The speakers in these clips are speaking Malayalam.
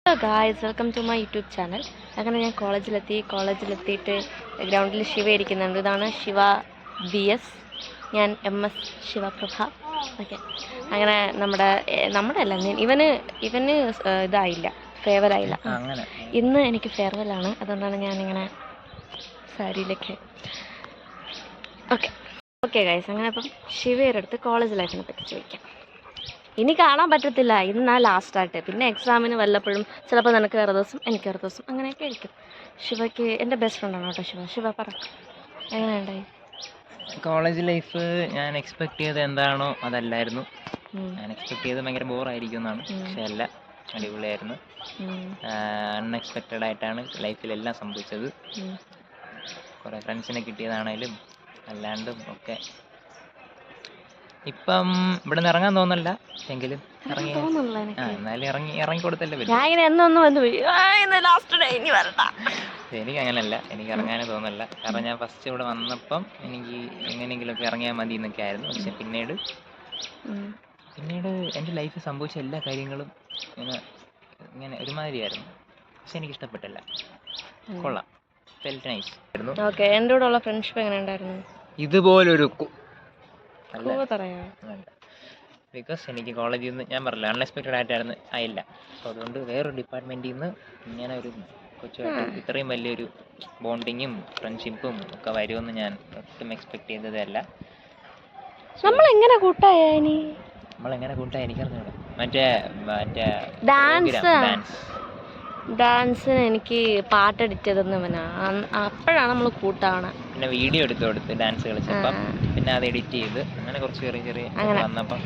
Hello guys, welcome to my YouTube channel. അങ്ങനെ ഞാൻ കോളേജിലെത്തിയിട്ട് ഗ്രൗണ്ടിൽ ശിവ ഇരിക്കുന്നുണ്ട്. ഇതാണ് ശിവ BS, ഞാൻ MS ശിവപ്രഭ. ഓക്കെ, അങ്ങനെ നമ്മുടെ അല്ല, ഇവന് ഇതായില്ല, ഫെയർവെൽ. ഇന്ന് എനിക്ക് ഫെയർവെല്ലാണ്, അതുകൊണ്ടാണ് ഞാനിങ്ങനെ സാരിയിലൊക്കെ. ഓക്കെ ഗായ്സ്, അങ്ങനെ അപ്പം ശിവയുടെ അടുത്ത് കോളേജ് ലൈഫിനെ പറ്റി ചോദിക്കാം. ഇനി കാണാൻ പറ്റത്തില്ല, ഇന്നാ ലാസ്റ്റായിട്ട്. പിന്നെ എക്സാമിന് വല്ലപ്പോഴും ചിലപ്പോൾ നിനക്ക് വേറെ ദിവസം, എനിക്ക് വേറെ ദിവസം, അങ്ങനെയൊക്കെ ആയിരിക്കും. ശിവയ്ക്ക് എൻ്റെ ബെസ്റ്റ് ഫ്രണ്ടാണ് കേട്ടോ ശിവ പറ, എങ്ങനെയുണ്ടായി കോളേജ് ലൈഫ്? ഞാൻ എക്സ്പെക്ട് ചെയ്തത് എന്താണോ അതല്ലായിരുന്നു. ഞാൻ എക്സ്പെക്ട് ചെയ്തത് ഭയങ്കര ബോറായിരിക്കും എന്നാണ്, പക്ഷെ അല്ല, അടിപൊളിയായിരുന്നു. അൺഎക്സ്പെക്റ്റഡ് ആയിട്ടാണ് ലൈഫിലെല്ലാം സംഭവിച്ചത്. കുറേ ഫ്രണ്ട്സിനെ കിട്ടിയതാണേലും അല്ലാണ്ടും ഒക്കെ. ഇപ്പം ഇവിടെ നിന്ന് ഇറങ്ങാൻ തോന്നല്ല, എങ്കിലും എന്നാലും ഇറങ്ങി കൊടുത്തല്ലേ പറ്റും. എനിക്ക് അങ്ങനല്ല, എനിക്ക് ഇറങ്ങാനേ തോന്നല്ല. കാരണം ഞാൻ ഫസ്റ്റ് ഇവിടെ വന്നപ്പം എനിക്ക് എങ്ങനെയെങ്കിലുമൊക്കെ ഇറങ്ങിയാൽ മതി എന്നൊക്കെ ആയിരുന്നു. പക്ഷെ പിന്നീട് എൻ്റെ ലൈഫിൽ സംഭവിച്ച എല്ലാ കാര്യങ്ങളും ഇങ്ങനെ ഒരുമാതിരിയായിരുന്നു. പക്ഷെ എനിക്ക് ഇഷ്ടപ്പെട്ടില്ല. കൊള്ളാം, ഫെൽറ്റ് നൈസ് ആയിരുന്നു. എൻ്റെ കൂടെയുള്ള ഫ്രണ്ട്ഷിപ്പ് എങ്ങനെ ഉണ്ടായിരുന്നു? ഇതുപോലൊരു ബിക്കോസ് എനിക്ക് കോളേജിൽ നിന്ന്, ഞാൻ പറഞ്ഞില്ല, അൺഎക്സ്പെക്റ്റഡ് ആയിട്ടായിരുന്നു ആയില്ല. അപ്പോൾ അതുകൊണ്ട് വേറൊരു ഡിപ്പാർട്ട്മെൻറ്റിൽ നിന്ന് ഇങ്ങനെ ഒരു കൊച്ചുമായിട്ട് ഇത്രയും വലിയൊരു ബോണ്ടിങ്ങും ഫ്രണ്ട്ഷിപ്പും ഒക്കെ വരുമെന്ന് ഞാൻ ഒട്ടും എക്സ്പെക്ട് ചെയ്തതല്ല. നമ്മളെങ്ങനെ കൂട്ടായ എനിക്കറിഞ്ഞൂടാ. മറ്റേ ഡാൻസിന് എനിക്ക് പാട്ട് എഡിറ്റ് ചെയ്തെന്നവനാ, അപ്പോഴാണ് നമ്മൾ കൂട്ടാവണ. പിന്നെ വീഡിയോ എടുത്ത് കൊടുത്ത് ഡാൻസ് കളിച്ചപ്പം പിന്നെ അത് എഡിറ്റ് ചെയ്ത് അങ്ങനെ കുറച്ച് ചെറിയ വന്നപ്പം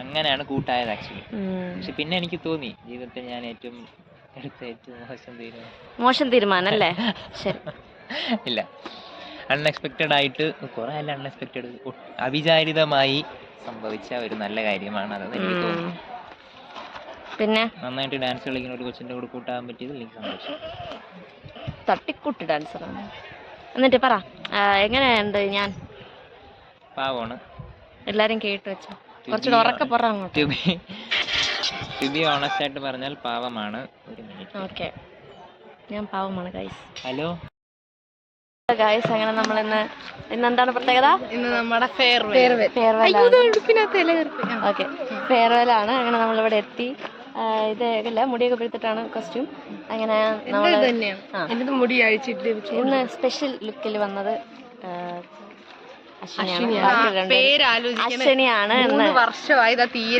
അങ്ങനെയാണ് കൂട്ടായത് ആക്ച്വലി. പക്ഷെ പിന്നെ എനിക്ക് തോന്നി ജീവിതത്തിൽ ഞാൻ ഏറ്റവും മോശം തീരുമാനം അല്ലേ? ഇല്ല, അൺഎക്സ്പെക്റ്റഡ് ആയിട്ട് കുറെ അല്ല, അൺഎക്സ്പെക്റ്റഡ് അവിചാരിതമായി സംഭവിച്ച ഒരു നല്ല കാര്യമാണ് അതെന്ന് എനിക്ക് തോന്നുന്നു. പിന്നെ നന്നായിട്ട് ഡാൻസ് കളിക്കുന്ന ഒരു കൊച്ചിന്റെ കൂടെ കൂട്ടാൻ പറ്റിയത് എനിക്ക് സന്തോഷം. തട്ടിക്കൂട്ട് ഡാൻസറാണ്. എന്നിട്ട് പറ, എങ്ങനെയുണ്ട്? ഞാൻ പാവമാണ്, എല്ലാരും കേട്ട് വെച്ചോ, കുറച്ചുകൂടെ ഉറക്കെ പറ അങ്ങോട്ട്. ടു ബി ഓണസ്റ്റ് ആയിട്ട് പറഞ്ഞാൽ പാവമാണ്. ഒരു മിനിറ്റ്. ഓക്കെ, ഞാൻ പാവമാണ് ഗൈസ്. ഹലോ ഗൈസ്, അങ്ങനെ നമ്മൾ ഇന്നെന്താണ് പ്രത്യേകത? ഇന്ന് നമ്മുടെ ഫെയർവെല്ലാണ്. അങ്ങനെ നമ്മളിവിടെ എത്തി. ഇതല്ല, മുടിയൊക്കെ പിടിച്ചിട്ടാണ് കോസ്റ്റ്യൂം. അങ്ങനെ മുടി അഴിച്ചിട്ട് ഇന്ന് സ്പെഷ്യൽ ലുക്കിൽ വന്നത് അശ്വനിയാണ്.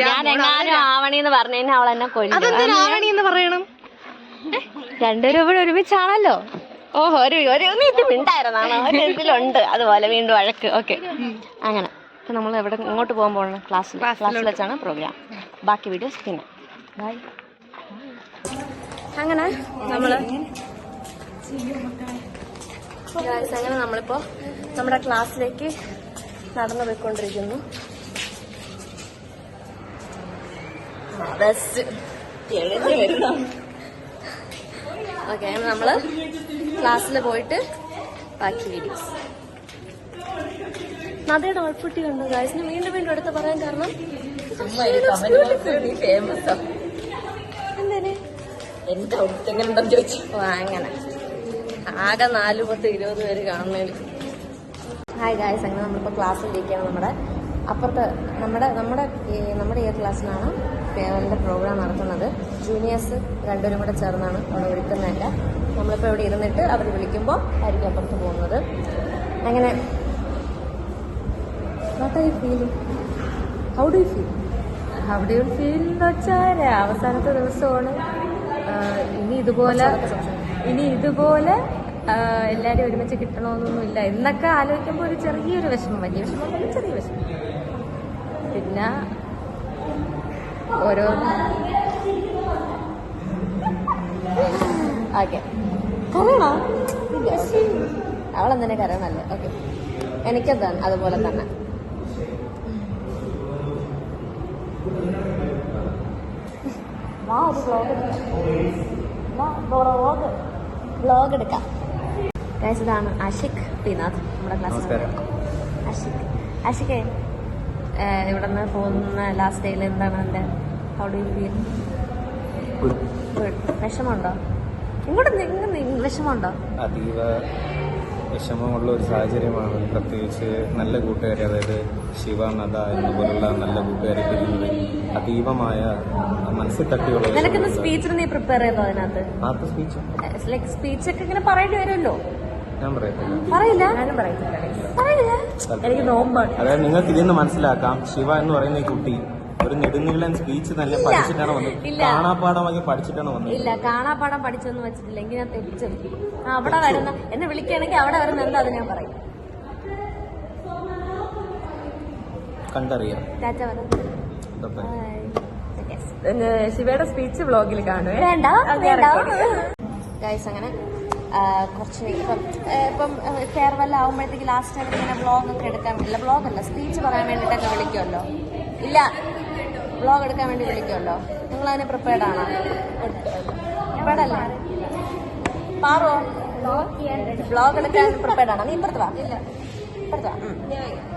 ഞാൻ എങ്ങാനും ആവണിന്ന് പറഞ്ഞു കഴിഞ്ഞാൽ അവൾ എന്നെ കൊല്ലും. രണ്ടുപേരും ഇവിടെ ഒരുമിച്ചാണല്ലോ. ഓഹോ, ഒരു മിണ്ടായിരുന്നാണ്, ഒരു ഇതിലുണ്ട് അതുപോലെ വീണ്ടും വഴക്ക്. ഓക്കെ, അങ്ങനെ ഇപ്പം നമ്മൾ എവിടെ ഇങ്ങോട്ട് പോകാൻ പോകണം? ക്ലാസ്സിൽ വെച്ചാണ് പ്രോഗ്രാം. ബാക്കി വീഡിയോസ് പിന്നെ. ബൈ. അങ്ങനെ നമ്മളിപ്പോൾ നമ്മുടെ ക്ലാസ്സിലേക്ക് നടന്നു പോയിക്കൊണ്ടിരിക്കുന്നു. ഓക്കെ, അങ്ങനെ നമ്മള് ക്ലാസ്സിൽ പോയിട്ട് ബാക്കി വീഡിയോസ്. നദിയുടെ ഔട്ട്ഫിറ്റ് കണ്ടു ഗായ്സിന് വീണ്ടും എടുത്ത് പറയാൻ കാരണം എന്റെ ഔട്ട്ഫിറ്റ് എങ്ങനെ ഉണ്ടെന്ന് ചോദിച്ചു. അങ്ങനെ ആകെ 4, 10, 20 പേര് കാണുന്നതിൽ. ഹായ് ഗായ്സ്, അങ്ങനെ നമ്മളിപ്പോൾ ക്ലാസ്സിലിരിക്കുകയാണ്. നമ്മുടെ അപ്പുറത്ത് നമ്മുടെ ഈ ക്ലാസ്സിലാണ് ഫെയർവെല്ലിൻ്റെ പ്രോഗ്രാം നടത്തുന്നത്. ജൂനിയേഴ്സ് രണ്ടുപേരും കൂടെ ചേർന്നാണ് അവിടെ ഒരുക്കുന്നതല്ല. നമ്മളിപ്പോൾ ഇവിടെ ഇരുന്നിട്ട് അവർ വിളിക്കുമ്പോൾ ആയിരിക്കും അപ്പുറത്ത് പോകുന്നത്. അങ്ങനെ ഹൗ ഡു യു ഫീൽ എന്ന് വെച്ചാൽ അവസാനത്തെ ദിവസമാണ്. ഇനി ഇതുപോലെ എല്ലാവരും ഒരുമിച്ച് കിട്ടണമെന്നൊന്നുമില്ല എന്നൊക്കെ ആലോചിക്കുമ്പോൾ ഒരു ചെറിയൊരു വിഷമം, വലിയ വിഷമം, ചെറിയ വിഷമം. പിന്നെ ഓരോ ഓക്കെ കരയണോ? അവളെന്തിനാ കരയണല്ലേ? ഓക്കെ, എനിക്കെന്താണ് അതുപോലെ തന്നെ. വ്ളോഗ് എടുക്കാം. ഇതാണ് ആഷിഖ് പീനാഥ്, നമ്മുടെ ക്ലാസ്സിൽ. ആഷിഖേ, ഇവിടെ നിന്ന് പോകുന്ന ലാസ്റ്റ് ഡേയിൽ എന്താണ് എൻ്റെ how do you feel? Good. വിഷമമുണ്ടോ? ഇങ്ങോട്ട് വിഷമമുണ്ടോ? അതീവ വിഷമമുള്ള ഒരു സാഹചര്യമാണ്. പ്രത്യേകിച്ച് നല്ല കൂട്ടുകാരെ, അതായത് ശിവ, നദ എന്നുപോലുള്ള നല്ല കൂട്ടുകാരെ പിരിയുന്നത് അതീവമായ മനസ്സിൽ തട്ടിയുള്ള നിനക്കിന്ന് സ്പീച്ചിന് നീ പ്രിപ്പയർ ചെയ്തോ? അതിനകത്ത് ആദ്യത്തെ സ്പീച്ച് ലൈക് സ്പീച്ചൊക്കെ ഇങ്ങനെ പറയേണ്ടി വരുമല്ലോ. ഞാൻ പറയത്തില്ല. പറയില്ല? ഞാനും പറയില്ല. എനിക്ക് നോമ്പാണ്. അതായത് നിങ്ങൾക്ക് ഇതിൽ നിന്ന് മനസ്സിലാക്കാം, ശിവ എന്ന് പറയുന്ന ഈ കുട്ടി ഒരു നെടുനീളൻ സ്പീച്ച് തന്നെ പഠിച്ചിട്ടാണ് വന്നത്. കാണാപ്പാടമായി പഠിച്ചിട്ടാണ് വന്നത്. ഇല്ല, കാണാപ്പാടം പഠിച്ചൊന്നും വെച്ചിട്ടില്ല. എങ്കിൽ ഞാൻ തെറ്റിച്ചത്. അവിടെ വരുന്ന എന്നെ വിളിക്കുകയാണെങ്കിൽ അവിടെ വരുന്ന എന്താ അത് ഞാൻ പറയും. കണ്ടറിയാം. ടാറ്റ വരാം. ശിവയുടെ സ്പീച്ച് വ്ളോഗിൽ കാണുവേ. വേണ്ട ഗൈസ്. അങ്ങനെ കുറച്ച് ഇപ്പം ഫെയർവെൽ ആകുമ്പോഴത്തേക്ക് ലാസ്റ്റ് ആയിട്ട് ഇങ്ങനെ വ്ളോഗൊക്കെ എടുക്കാൻ വേണ്ടിയില്ല, വ്ളോഗല്ല സ്പീച്ച് പറയാൻ വേണ്ടിയിട്ടൊക്കെ വിളിക്കുമല്ലോ. ഇല്ല, വ്ളോഗ് എടുക്കാൻ വേണ്ടി വിളിക്കുമല്ലോ. നിങ്ങളതിന് പ്രിപ്പയർഡ് ആണോ? പ്രിപ്പയർഡ് അല്ലേ? പാറോ വ്ളോഗ് എടുക്കാൻ പ്രിപ്പയർഡ് ആണോ? നീ ഇപ്പുറത്ത് വാ. ഇപ്പുറത്ത് വാ.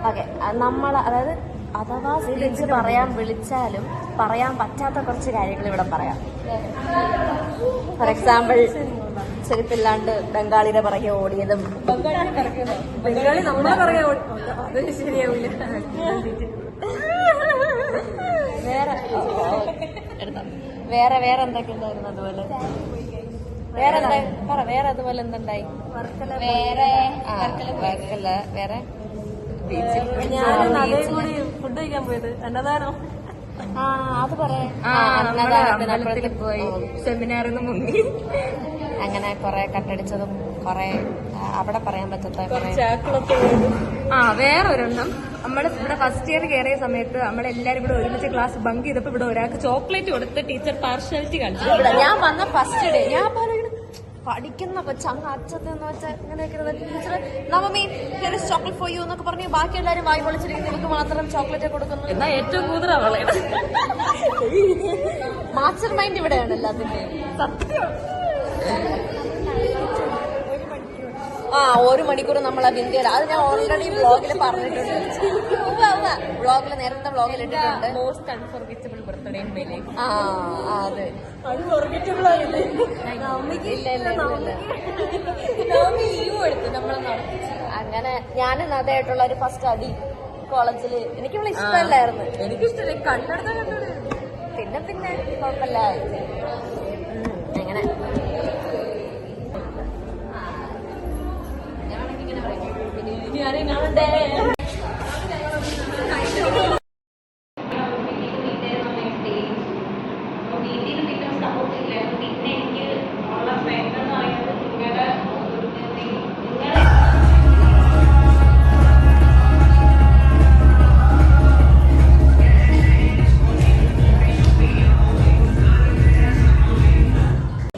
ഓക്കെ. നമ്മൾ അതായത് അഥവാ സ്പീച്ച് പറയാൻ വിളിച്ചാലും പറയാൻ പറ്റാത്ത കുറച്ച് കാര്യങ്ങൾ ഇവിടെ പറയാം. ഫോർ എക്സാമ്പിൾ, ചെരുപ്പില്ലാണ്ട് ബംഗാളിയുടെ പുറകെ ഓടിയതും. ബംഗാളി നമ്മളെ പറയാ അത് ശരിയാവില്ല. വേറെ എന്തൊക്കെ ഉണ്ടായിരുന്നു അതുപോലെ? വേറെ അതുപോലെ എന്തുണ്ടായി? വർക്കല. വേറെ ഫുഡ് കഴിക്കാൻ പോയത് അന്നദാനോ. അത് പറയാം. പോയി സെമിനാറിൽ നിന്ന് മുങ്ങി. അങ്ങനെ കൊറേ കട്ടടിച്ചതും കൊറേ അവിടെ പറയാൻ പറ്റാത്ത വേറൊരെണ്ണം നമ്മള് ഇവിടെ ഫസ്റ്റ് ഇയർ കയറിയ സമയത്ത് നമ്മളെല്ലാരും കൂടെ ഒരുമിച്ച് ക്ലാസ് ബങ്ക് ചെയ്തപ്പോ ഇവിടെ ഒരാൾക്ക് ചോക്ലേറ്റ് കൊടുത്ത് ടീച്ചർ പാർഷ്യാലിറ്റി കാണിച്ചു. ഞാൻ വന്ന ഫസ്റ്റ് ഡേ ഞാൻ പഠിക്കുന്ന കൊച്ചങ്ങ് അച്ഛത്തെ എന്ന് വെച്ചാൽ ഇങ്ങനെയൊക്കെ teacher Navami chocolate for you എന്നൊക്കെ പറഞ്ഞ് ബാക്കി എല്ലാവരും വായി പൊളിച്ചിരിക്കും, എനിക്ക് മാത്രം ചോക്ലേറ്റ് കൊടുക്കുന്നു. എന്നാ ഏറ്റവും കൂടുതൽ അവളെ മാസ്റ്റർ മൈൻഡ് ഇവിടെയാണ് എല്ലാത്തിന്റെയും. സത്യം. 1 മണിക്കൂർ നമ്മൾ ആ ബിന്ദിയല്ല. അത് ഞാൻ ഓൾറെഡി വ്ളോഗിൽ പറഞ്ഞിട്ടുണ്ട്. വ്ളോഗിൽ നേരത്തെ വ്ളോഗിൽ ഇട്ടിട്ടുണ്ട്. Most unforgettable birthday in my life. അതെ. അൺഫോർഗറ്റബിൾ ആയില്ലേ? അങ്ങനെ ഞാനും അതായിട്ടുള്ള ഒരു ഫസ്റ്റ് അടി കോളേജില്. എനിക്ക് ഇവിടെ ഇഷ്ടമല്ലായിരുന്നു. എനിക്കിഷ്ടല്ലേ കണ്ടെടുത്ത പിന്നെ കുഴപ്പമില്ല. അങ്ങനെ ഇനി ആരെയും കാണണ്ടേ?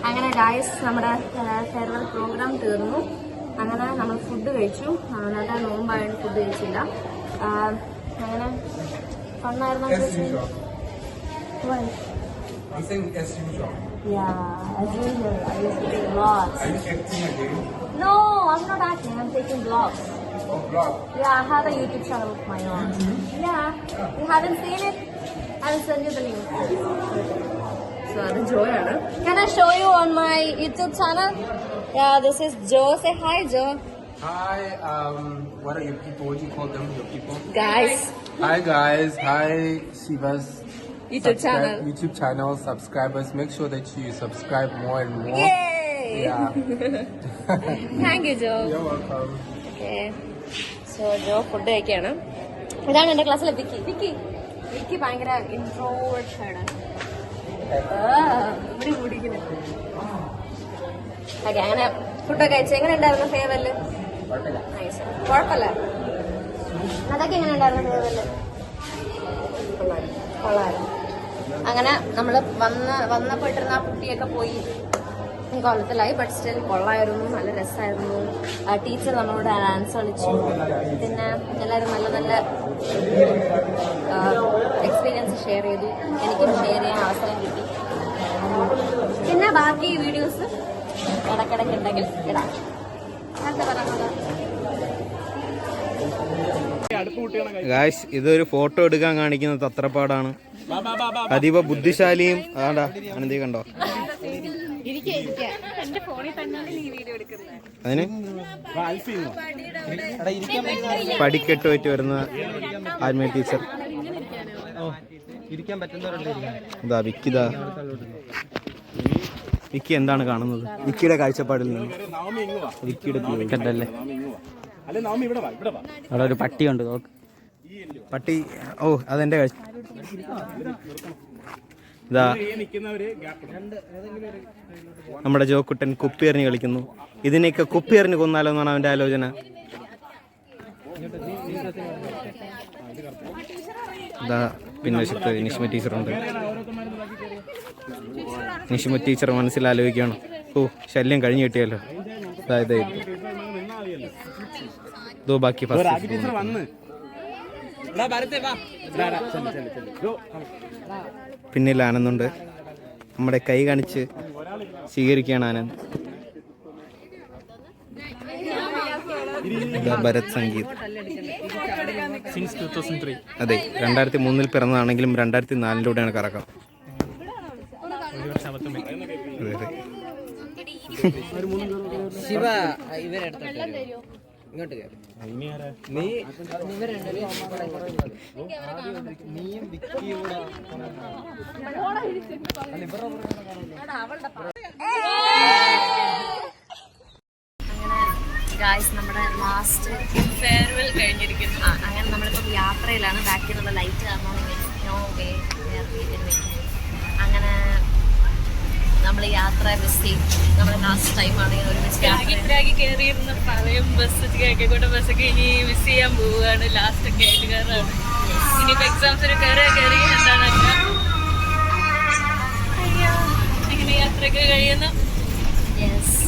അങ്ങനെ ഗായ്സ്, നമ്മുടെ ഫെയർവെൽ പ്രോഗ്രാം തീർന്നു. അങ്ങനെ നമ്മൾ ഫുഡ് കഴിച്ചു. നല്ല നോമ്പായതുകൊണ്ട് ഫുഡ് കഴിച്ചില്ല. അങ്ങനെ ഫണ്ണായിരുന്നു. Yeah, as usual, I used to take vlogs. Are you acting again? No, I'm not acting. I'm taking vlogs. Oh, vlog. Yeah, I have a YouTube channel of my own. Yeah, you haven't seen it? I will send you the link. So അത് ജോയാണ്. Can I show you on my YouTube channel? Yeah, this is Joe. Say hi, Joe. Hi, what are your people? What do you call them? Your people? Guys. Hi guys. Hi Shiva's YouTube channel subscribers. Make sure that you subscribe more and more. Yay! Yeah. Thank you, Joe. You're welcome. Okay. So, Joe food കഴിക്കുകയാണ്. ഇതാണ് എന്റെ ക്ലാസ്സിലെ വിക്കി. വിക്കി ഭയങ്കര ഇൻട്രോവേർട്ട് ആണ്. ഓക്കെ, അങ്ങനെ ഫുഡൊക്കെ കഴിച്ചു. എങ്ങനെ ഉണ്ടായിരുന്നു ഫെയർവെല്? കുഴപ്പമില്ല. അതൊക്കെ എങ്ങനെ ഉണ്ടായിരുന്നു ഫെയർവെല്? കൊള്ളായിരുന്നു. അങ്ങനെ നമ്മള് വന്നപ്പോ ഇട്ടിരുന്ന ആ കുട്ടിയൊക്കെ പോയി കൊല്ലത്തിലായി. ബട്ട് സ്റ്റിൽ കൊള്ളായിരുന്നു, നല്ല രസമായിരുന്നു. ടീച്ചർ നമ്മളോട് ഡാൻസ് കളിച്ചു. പിന്നെ എല്ലാവരും നല്ല നല്ല എക്സ്പീരിയൻസ് ഷെയർ ചെയ്തു. എനിക്കും ഷെയർ ചെയ്യാൻ അവസരം കിട്ടി. പിന്നെ ബാക്കി വീഡിയോസ് ഇടയ്ക്കിടയ്ക്ക് ഉണ്ടെങ്കിൽ ഇടാം. എന്താ പറയുന്നത്? ഗായ്സ്, ഇതൊരു ഫോട്ടോ എടുക്കാൻ കാണിക്കുന്ന തത്രപ്പാടാണ്. അതീവ ബുദ്ധിശാലിയും അതാണ്ടാ അനന്തി കണ്ടോ അതിന് പടിക്കെട്ടുമായിട്ട് വരുന്ന ആത്മീയ ടീച്ചർ ഇതാ വിക്കിതാ. വിക്കി എന്താണ് കാണുന്നത്? വിക്കിയുടെ കാഴ്ചപ്പാടിൽ നിന്ന് വിക്കിയുടെ അല്ലേ അവിടെ ഒരു പട്ടിയുണ്ട് നോക്ക്. പട്ടി ഓ അതെന്റെ കാഴ്ച. ഇതാ നമ്മുടെ ജോക്കുട്ടൻ കുപ്പിയെറിഞ്ഞ് കളിക്കുന്നു. ഇതിനെയൊക്കെ കുപ്പിയെറിഞ്ഞ് കൊന്നാലോ എന്നാണ് അവന്റെ ആലോചന. ഇതാ പിൻവശത്ത് നിഷ്മ ടീച്ചറുണ്ട്. നിഷ്മ ടീച്ചർ മനസ്സിലാലോചിക്കുകയാണ്, ഓ ശല്യം കഴിഞ്ഞു കിട്ടിയല്ലോ. അതായത് ഇതോ ബാക്കി പിന്നിൽ ആനന്ദുണ്ട്. നമ്മുടെ കൈ കാണിച്ച് സ്വീകരിക്കുകയാണ് ആനന്ദ്. ഭരത് സംഗീത് അതെ 2003 പിറന്നതാണെങ്കിലും 2004 കറക്കം. അതെ അതെ. ശിവ ഇങ്ങോട്ട് ഗായ്സ് നമ്മുടെ ലാസ്റ്റ് ഫെയർവെൽ കഴിഞ്ഞിരിക്കുന്നു. അങ്ങനെ നമ്മളിപ്പോൾ യാത്രയിലാണ്. ബാക്കിൽ നിന്നുള്ള ലൈറ്റ് കാരണം അങ്ങനെ നമ്മൾ യാത്ര മിസ് ചെയ്യും. നമ്മുടെ ലാസ്റ്റ് ടൈമാണ് ഇങ്ങനെ ഒരുമിച്ച് കയറിയിരുന്ന പറയും ബസ് കേൾക്കൊണ്ട് ബസ്സൊക്കെ ഇനി മിസ് ചെയ്യാൻ പോവുകയാണ്. ലാസ്റ്റ് ഒക്കെ ആയിട്ട് കയറാണ്. ഇനിയിപ്പോൾ എക്സാംസിന് കയറി എന്താണ് അങ്ങനെ യാത്രയൊക്കെ കഴിയുന്നു. യെസ്